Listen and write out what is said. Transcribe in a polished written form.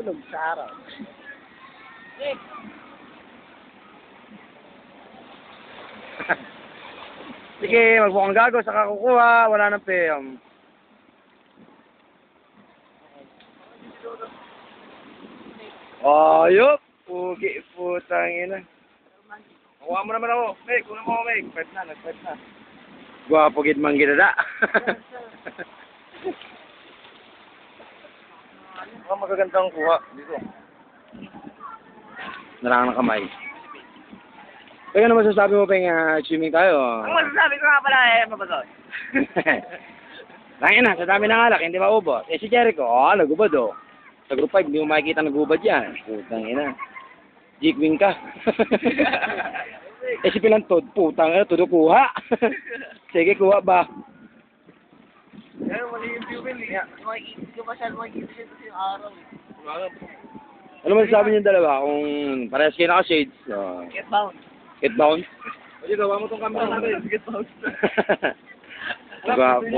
tulog sa araw. Sige, magbukang gago, saka kukuha, wala nang peyam. Ayop! Pugi, putang ina. Kuha mo naman ako. Meg, kuha mo ako, Meg. Pwede na, nag-pwede na. Gwapo gid man ginada. Ang magagandang kuha dito. Narang ng kamay. Kaya ano masasabi mo pa yung swimming tayo? Ang masasabi ko nga pala mabasot. Tangin na, sa dami ng alak, hindi maubos. Si Jericho, nagubad Sa group 5, hindi mo makikita nagubad yan. Putang ina. Jikwing ka. Si Pilantod, putang ina, todo kuha. Sige, kuha ba? Pero mali yung fuel eh. Makikita ko masyado makikita siya kasi yung araw eh. Ano masasabi niyo dalawa kung parehas kayo naka-shades? Get bound. Get bound? O, gawa mo tong camera natin. Get bound. Gwapo.